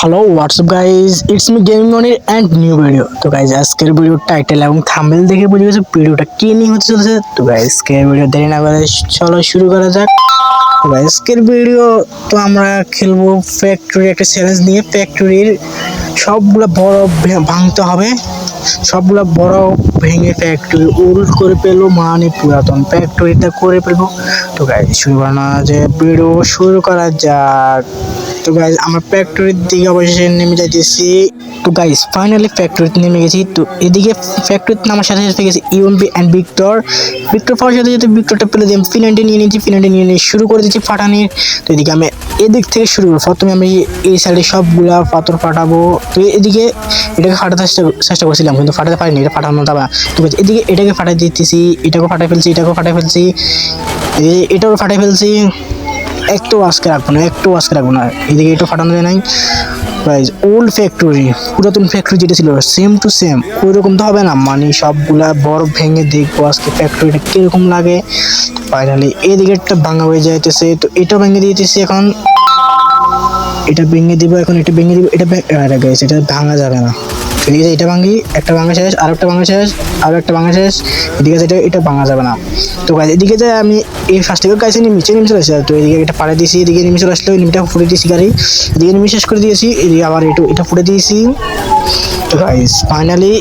Hello WhatsApp guys, it's me gaming Anir and new video. তো guys আজকের video title এবং thumbnail দেখে বুঝে গেছে ভিডিওটা কি নিয়ে হতে চলেছে। তো গাইজ আজকের ভিডিও দেরি না করে চলো শুরু করা যাক। তো গাইজ আজকের ভিডিও তো আমরা খেলবো ফ্যাক্টরি একটা চ্যালেঞ্জ নিয়ে। ফ্যাক্টরির সবগুলো বড় ভাঙতে হবে, সবগুলো বড় ভেঙে ফ্যাক্টরি উল্ট করে ফেলবো, মানে পুরাতন ফ্যাক্টরিটা করে ফেলবো। তো গাইজ শুরু করা যে ভিডিও শুরু করা যাক। তো গাইজ আমরা ফ্যাক্টরির দিকে অবশেষে নেমে যাইতেছি। তো গাইজ ফাইনালি ফ্যাক্টরিতে নেমে গেছি। তো এদিকে ফ্যাক্টরিতে নামার সাথে সাথে গেছি ইউএমপি অ্যান্ড ভিক্টর। ভিক্টর পাওয়ার সাথে সাথে ভিক্টরটা পেলে দিয়ে ফিনান্টে নিয়ে নিয়েছি, ফিনান্টে নিয়ে নিয়ে শুরু করে দিচ্ছি ফাটানির। তো এদিকে আমি এদিক থেকে শুরু করবো। প্রথমে আমি এই সাইডে সবগুলা পাথর ফাটাবো। তো এদিকে এটাকে ফাটাতে চেষ্টা করছিলাম কিন্তু ফাটাতে পারিনি, এটা ফাটানো যাবে না। তো এদিকে এটাকে ফাটাই দিতেছি, এটাকেও ফাটাই ফেলছি, এটাকেও ফাটাই ফেলছি, এটাও ফাটাই ফেলছি। একটু আজকে রাখবো না, একটু আজকে রাখবো না। এদিকে একটু ফাটানো যায় নাই। গাইজ ওল্ড ফ্যাক্টরি, পুরাতন ফ্যাক্টরি যেটা ছিল সেম টু সেম ওই রকম তো হবে না, মানে সবগুলা বরফ ভেঙে দেখবো আজকে ফ্যাক্টরিটা কিরকম লাগে। ফাইনালি এদিকে একটা ভাঙা হয়ে যাইতেছে। তো এটা ভেঙে দিতেছি এখন, এটা ভেঙে দিব এখন, এটা ভেঙে দিব, এটা গাইজ এটা ভাঙা যাবে না। ঠিক আছে, এটা ভাঙি, একটা ভাঙা শেষ, আর একটা ভাঙা শেষ, আর একটা ভাঙা শেষ। এদিকে আছে এটা ভাঙা যাবে না। তো গাইজ এদিকে যে আমি এই ফার্স্ট থেকে গাইছে নিচে নেমে চলে আসছে। তো এদিকে এটা পাড়ে দিয়েছি, এদিকে নেমে চলে আসলো, নিমটা ফুটে দিয়েছি গাড়ি, এদিকে নেমে শেষ করে দিয়েছি, এদিকে আবার এটা ফুটে দিয়েছি। তো গাইজ ফাইনালি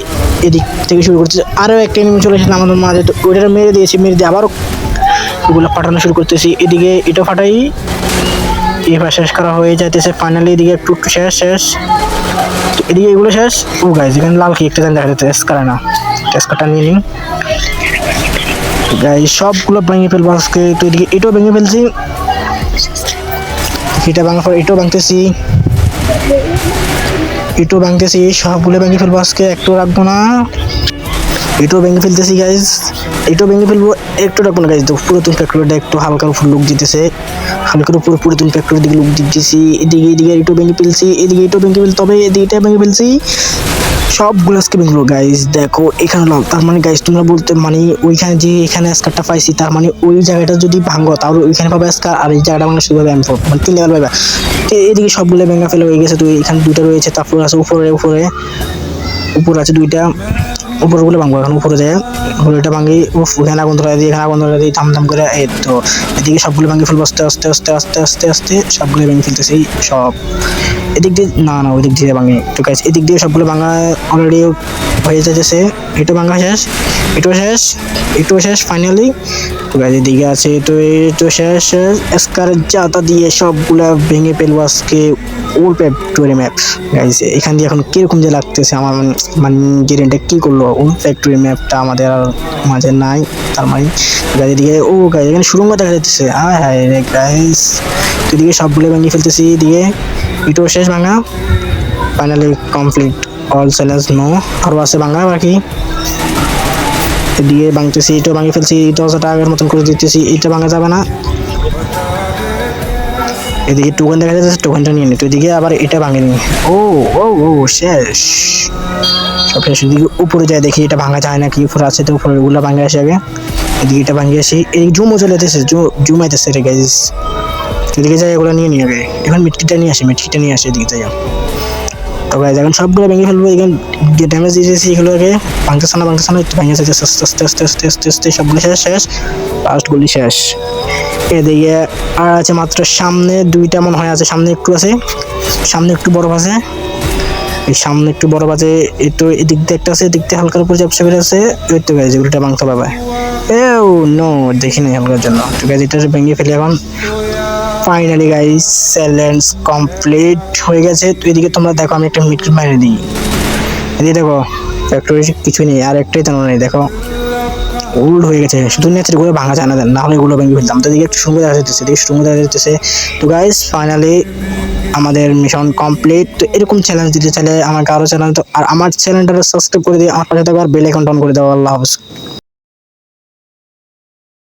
এদিক থেকে শুরু করতেছি, আরও একটা নেমে চলে এসেছিল আমাদের মাঝে। তো ওইটা মেরে দিয়েছি, মেরে দিয়ে আবারও ওগুলো ফাটানো শুরু করতেছি। এদিকে এটা ফাটাই, এবার শেষ করা হয়ে যাইতেছে। ফাইনালি এদিকে একটু শেষ শেষ, এদিকে এগুলো শেষ। ও গাইজ এখানে লাল কি একটা দেখা যাচ্ছে, স্কার না, স্কারটা নিয়ে নিন গাইজ। সবগুলো ভেঙে ফেলবো আজকে। তো এদিকে এটাও ভেঙে ফেলছি, এটা ভাঙার পর এটাও ভাঙতেছি, এটাও ভাঙতেছি, সবগুলো ভেঙে ফেলবো আজকে, একটু রাখবো না। এটাও ভেঙে ফেলতেছি গাইজ, এটাও ভেঙে ফেলবো, একটু রাখবো না গাইজ। তো পুরাতন ফ্যাক্টরিটা একটু হালকার উপর লুক দিতেছে, হালকার উপর পুরাতন ফ্যাক্টরির দিকে লুক দিতেছি। এদিকে এটাও ভেঙে ফেলছি, এদিকে এটাও ভেঙে ফেলতে হবে, এদিকে এটা ভেঙে ফেলছি, সবগুলো আজকে ভেঙে গাইজ। দেখো এখানে তার মানে গাইজ তোমরা বলতে মানে ওইখানে যে এখানে স্কারটা পাইছি, তার মানে ওই জায়গাটা যদি ভাঙো তাহলে ওইখানে পাবে স্কার, আর এই জায়গাটা মানে শুধু M4 মানে 3 লেভেল পাবে। তো এদিকে সবগুলো ভেঙে ফেলে হয়ে গেছে। তো এখানে দুটো রয়েছে, তারপর আছে উপরে উপরে উপরে আছে দুইটা, উপরগুলো ভাঙবো এখন, উপরে যায় উপরেটা ভাঙি। ওখানে আগুন ধরা দিই, এখানে আগুন ধরা দিই, থাম করে। এই তো এদিকে সবগুলো ভাঙি ফেলবো আস্তে আস্তে আস্তে আস্তে আস্তে আস্তে, সবগুলো ভেঙে ফেলতেছি সব। এদিক দিয়ে না না ওই দিক দিয়ে ভাঙি। তো গাইজ এদিক দিয়ে সবগুলো ভাঙা অলরেডি হয়ে যাচ্ছে। এটা ভাঙা শেষ, এটাও শেষ, এটাও শেষ ফাইনালি। তো গাইজ এদিকে আছে, তো এটো শেষ শেষ, স্কারের জাতা দিয়ে সবগুলা ভেঙে ফেলবো আজকে। ওল্ড ফ্যাক্টরি ম্যাপ গাইজ, এখান দিয়ে এখন কিরকম যে লাগতেছে আমার, মানে গেরিনটা কি করলো। ওল্ড ফ্যাক্টরি ম্যাপটা আমাদের আর মাঝে নাই, তার মানে গাড়ি দিকে। ও গাইজ এখানে সুরঙ্গ দেখা যাচ্ছে, হায় হায় রে গাইজ। তো এদিকে সবগুলো ভেঙে ফেলতেছি, এদিকে এটাও শেষ ভাঙা, finally complete all challenge no. আরও আছে ভাঙা বাকি, এদিকে ভাঙতেছি, এটাও ভাঙে ফেলছি, এটাও সেটা আগের মতন করে দিতেছি, এটা ভাঙা যাবে না। এদিকে টোকেন দেখা যাচ্ছে, টোকেনটা নিয়ে নি। তো এদিকে আবার এটা ভাঙেনি। ও ও ও শেষ, সব শেষ। এদিকে উপরে যায় দেখি এটা ভাঙা যায় নাকি, উপরে আছে তো উপরে ওগুলো ভাঙে আসে আগে। এদিকে এটা ভাঙিয়ে আসি, এদিকে জুমও চলে যেতেছে, জুম আইতেছে রে গাইজ। এদিকে যাই এগুলো নিয়ে আগে, এখন মিটকিটা নিয়ে আসি, মিটকিটা নিয়ে আসি, এদিকে যাই। তো গাইজ এখন সবগুলো ভেঙে ফেলবো। এখানে ড্যামেজ দিয়েছি এগুলোকে, ভাঙতেছে না একটু ভেঙে যাচ্ছে আস্তে আস্তে আস্তে আস্তে আস্তে আস্তে, সবগুলো শেষ শেষ, লাস্ট গুলি শেষ। এদিকে আর আছে মাত্র সামনে দুইটা মনে হয় আছে, সামনে একটু আছে, সামনে একটু বরফ আছে, এই সামনে একটু বরফ আছে। এই তো এদিক দিয়ে একটা আছে, এদিক দিয়ে হালকার উপর ঝাপসা করে আছে। এই তো গাইজ এগুলোটা ভাঙতে পারবে। ও নো দেখিনি হালকার জন্য। তো গাইজ এটা ভেঙে ফেলি এখন। ফাইনালি গাইজ চ্যালেঞ্জ কমপ্লিট হয়ে গেছে। তো এদিকে তোমরা দেখো আমি একটা মিট মারে দিই, এদিকে দেখো ফ্যাক্টরি কিছুই নেই, আর একটাই তেমন নেই। দেখো ওল্ড হয়ে গেছে, শুধু নেচার এগুলো ভাঙা যায় না হলে এগুলো ভেঙে ফেলতাম। তো এদিকে একটু সুন্দর দেখা যাচ্ছে, এদিকে সুন্দর দেখা যাচ্ছে। তো গাইজ ফাইনালি আমাদের মিশন কমপ্লিট। তো এরকম চ্যালেঞ্জ দিতে চাইলে আমাকে আরও চ্যালেঞ্জ, আর আমার চ্যানেলটা সাবস্ক্রাইব করে দিয়ে আমার পাশে থাকো, আর বেল আইকন অন করে দাও। আল্লাহ হাফেজ।